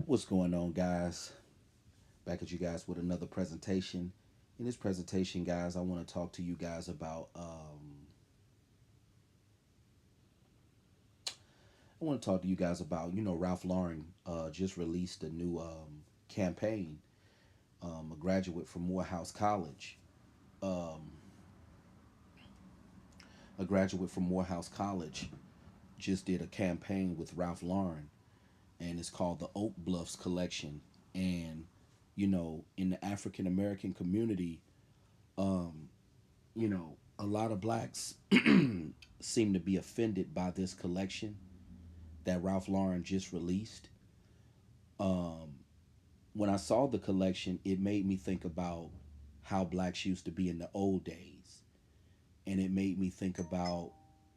What's going on, guys? Back at you guys with another presentation. In this presentation, guys, I want to talk to you guys about. I want to talk to you guys about. Ralph Lauren just released a new campaign. A graduate from Morehouse College. Um, a graduate from Morehouse College just did a campaign with Ralph Lauren, and it's called the Oak Bluffs collection. And in the African American community, um, a lot of blacks seem to be offended by this collection that Ralph Lauren just released. Um, when I saw the collection, it made me think about how blacks used to be in the old days. And it made me think about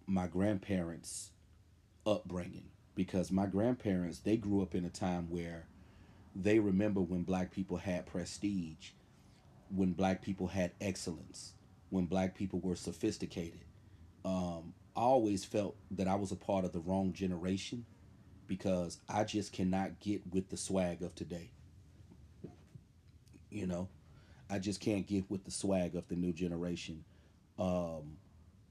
my grandparents' upbringing. Because my grandparents, they grew up in a time where they remember when black people had prestige, when black people had excellence, when black people were sophisticated. I always felt that I was a part of the wrong generation because I just cannot get with the swag of today. You know, I just can't get with the swag of the new generation. Um,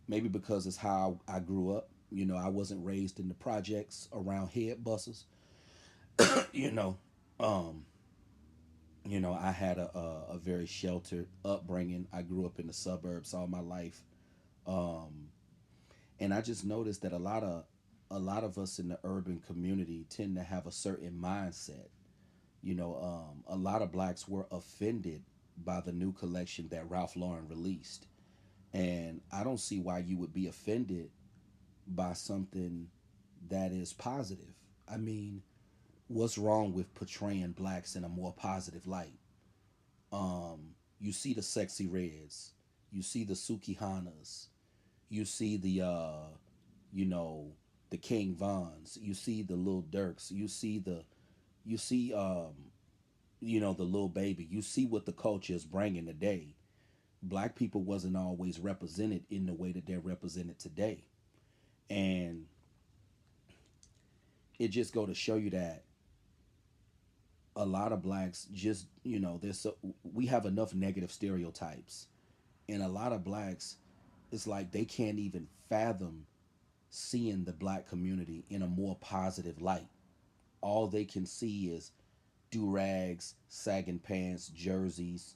Maybe because it's how I grew up. I wasn't raised in the projects around head buses. you know, um, I had a very sheltered upbringing. I grew up in the suburbs all my life. Um, and I just noticed that a lot of us in the urban community tend to have a certain mindset. A lot of blacks were offended by the new collection that Ralph Lauren released, and I don't see why you would be offended by something that is positive. I mean, what's wrong with portraying blacks in a more positive light? You see the sexy reds, you see the Sukihanas, you see you know, the King Vons, you see the Lil Durks, you see the little baby. You see what the culture is bringing today. Black people wasn't always represented in the way that they're represented today, and it just go to show you that a lot of blacks just there's we have enough negative stereotypes, and a lot of blacks, it's like they can't even fathom seeing the black community in a more positive light. All they can see is do rags, sagging pants, jerseys,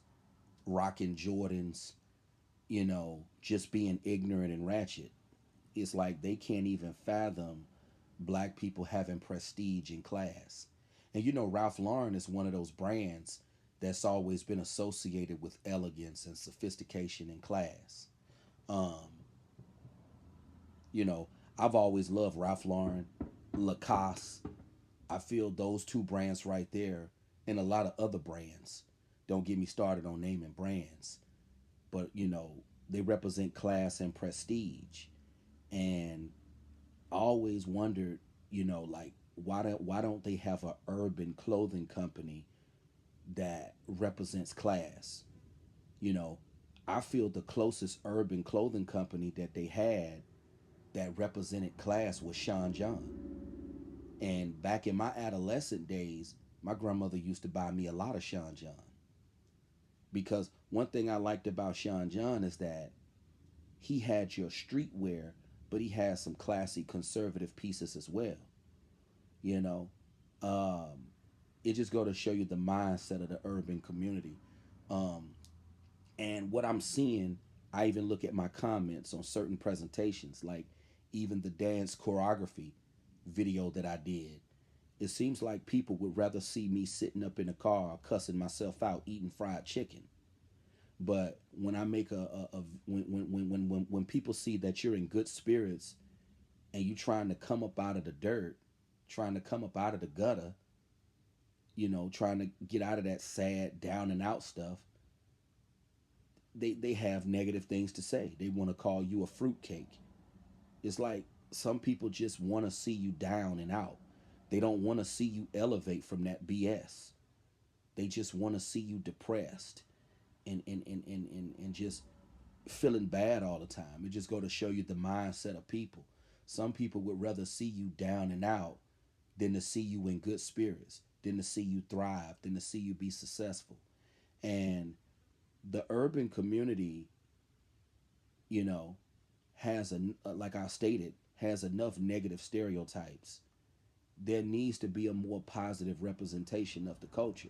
rocking Jordans, just being ignorant and ratchet. It's like they can't even fathom black people having prestige and class. And Ralph Lauren is one of those brands that's always been associated with elegance and sophistication and class. Um, you know, I've always loved Ralph Lauren, Lacoste. I feel those two brands right there, and a lot of other brands. Don't get me started on naming brands, but they represent class and prestige. And I always wondered, like why don't they have a urban clothing company that represents class? You know, I feel the closest urban clothing company that they had that represented class was Sean John. And back in my adolescent days, my grandmother used to buy me a lot of Sean John because one thing I liked about Sean John is that he had your streetwear, but he had some classy conservative pieces as well. You know, um, it just go to show you the mindset of the urban community. Um, and what I'm seeing, I even look at my comments on certain presentations, like even the dance choreography video that I did. It seems like people would rather see me sitting up in a car cussing myself out eating fried chicken. But when I make a when people see that you're in good spirits and you trying to come up out of the dirt, trying to come up out of the gutter, trying to get out of that sad down and out stuff, they have negative things to say. They want to call you a fruitcake. It's like some people just want to see you down and out. They don't want to see you elevate from that BS. They just want to see you depressed and just feeling bad all the time. It just go to show you the mindset of people. Some people would rather see you down and out than to see you in good spirits. than to see you thrive, than to see you be successful. And the urban community, you know, has like I stated, has enough negative stereotypes. There needs to be a more positive representation of the culture.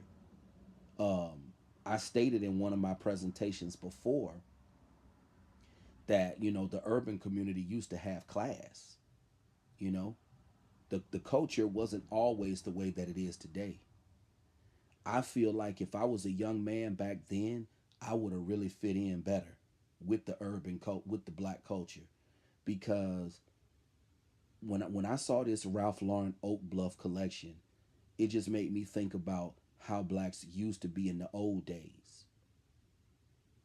I stated in one of my presentations before that, the urban community used to have class. You know, the culture wasn't always the way that it is today. I feel like if I was a young man back then, I would have really fit in better with the with the black culture, because when I saw this Ralph Lauren Oak Bluff collection, it just made me think about how blacks used to be in the old days,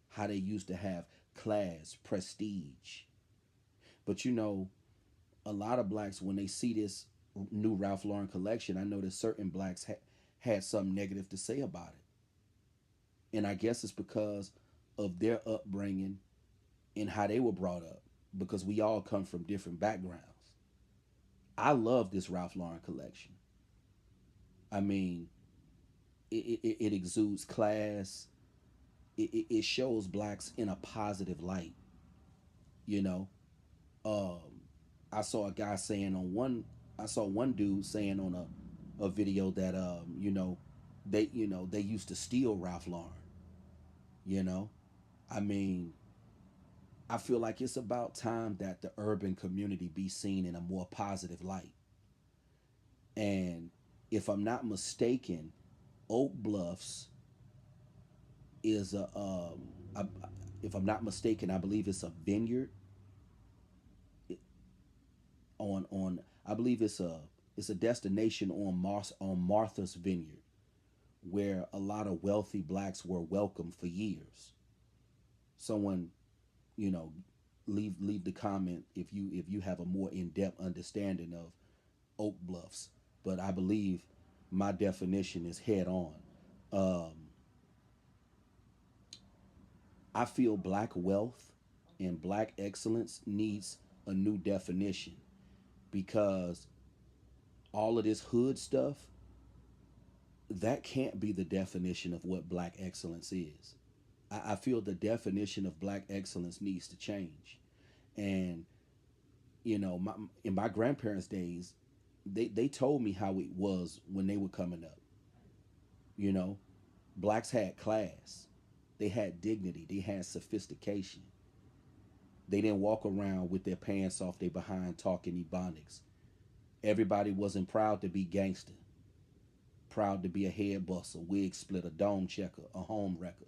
how they used to have class, prestige. But a lot of blacks, when they see this new Ralph Lauren collection, I know that certain blacks had something negative to say about it. And I guess it's because of their upbringing and how they were brought up, because we all come from different backgrounds. I love this Ralph Lauren collection. I mean, it exudes class. It shows blacks in a positive light. You know, um, I saw a guy saying on one. I saw one dude saying on a video that they used to steal Ralph Lauren. You know, I mean, I feel like it's about time that the urban community be seen in a more positive light. And if I'm not mistaken, Oak Bluffs is a if I'm not mistaken, I believe it's a vineyard on I believe it's a destination on Martha's Vineyard, where a lot of wealthy blacks were welcomed for years. Someone, you know, leave the comment if you have a more in-depth understanding of Oak Bluffs. But I believe my definition is head on. Um, I feel black wealth and black excellence needs a new definition, because all of this hood stuff, that can't be the definition of what black excellence is. I feel the definition of black excellence needs to change. And in my grandparents' days, they told me how it was when they were coming up. You know, blacks had class, they had dignity, they had sophistication. They didn't walk around with their pants off their behind talking ebonics. Everybody wasn't proud to be gangster, proud to be a head buster, wig splitter, dome checker, a home wrecker.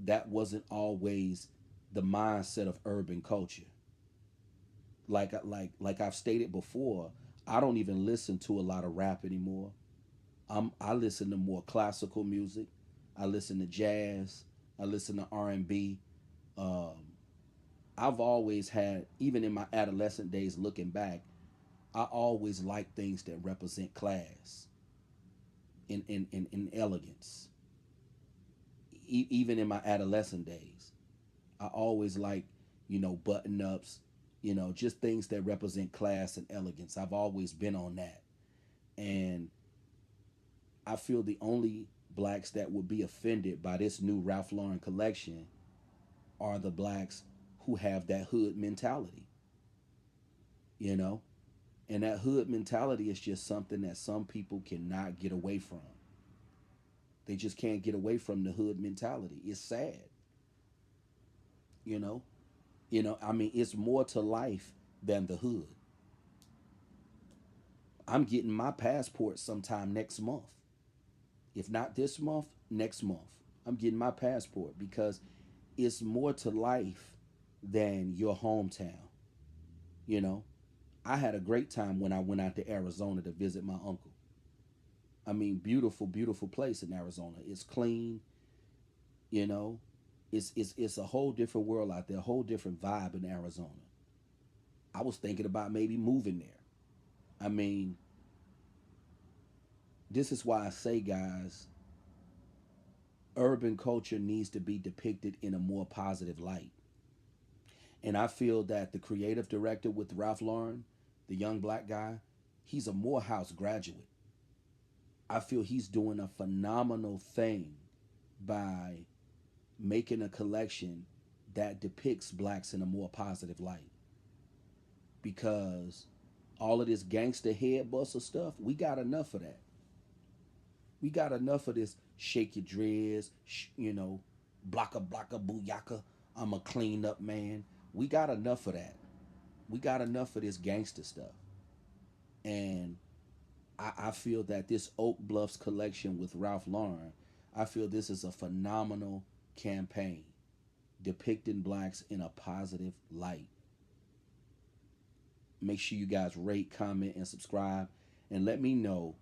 That wasn't always the mindset of urban culture. Like I've stated before, I don't even listen to a lot of rap anymore. I listen to more classical music. I listen to jazz. I listen to R&B. Um, I've always had, even in my adolescent days, looking back, I always liked things that represent class and elegance. Even in my adolescent days, I always liked, button ups, just things that represent class and elegance. I've always been on that. And I feel the only blacks that would be offended by this new Ralph Lauren collection are the blacks who have that hood mentality, you know? And that hood mentality is just something that some people cannot get away from. They just can't get away from the hood mentality. It's sad, you know? I mean, it's more to life than the hood. I'm getting my passport sometime next month. If not this month, next month. I'm getting my passport because it's more to life than your hometown. You know, I had a great time when I went out to Arizona to visit my uncle. I mean, beautiful, beautiful place in Arizona. It's clean, you know. It's a whole different world out there, a whole different vibe in Arizona. I was thinking about maybe moving there. I mean, this is why I say, guys, urban culture needs to be depicted in a more positive light. And I feel that the creative director with Ralph Lauren, the young black guy, he's a Morehouse graduate. I feel he's doing a phenomenal thing by making a collection that depicts blacks in a more positive light. Because all of this gangster head buster stuff, we got enough of that. We got enough of this shake your dreads, blocka blocka booyaka. I'm a clean up man. We got enough of that. We got enough of this gangster stuff. And I feel that this Oak Bluffs collection with Ralph Lauren, I feel this is a phenomenal campaign depicting blacks in a positive light. Make sure you guys rate, comment, and subscribe, and let me know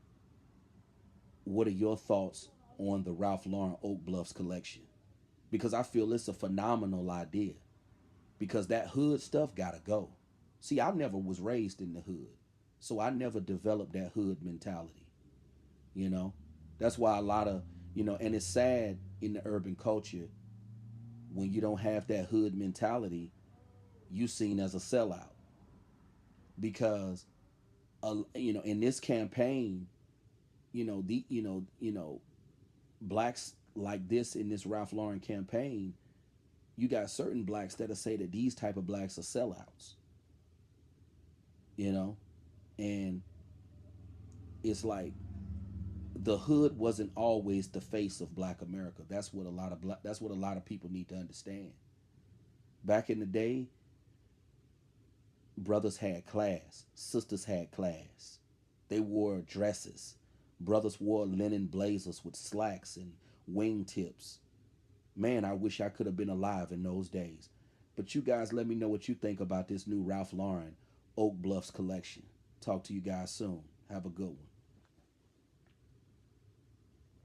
what are your thoughts on the Ralph Lauren Oak Bluffs collection, because I feel it's a phenomenal idea. Because that hood stuff gotta go. See, I never was raised in the hood, so I never developed that hood mentality. You know, that's why a lot of and it's sad in the urban culture when you don't have that hood mentality, you seen as a sellout. Because in this campaign, blacks like this in this Ralph Lauren campaign, you got certain blacks that'll say that these type of blacks are sellouts, you know, and it's like the hood wasn't always the face of Black America. That's what a lot of people need to understand. Back in the day, brothers had class, sisters had class. They wore dresses. Brothers wore linen blazers with slacks and wingtips. Man, I wish I could have been alive in those days. But you guys let me know what you think about this new Ralph Lauren Oak Bluffs collection. Talk to you guys soon. Have a good one.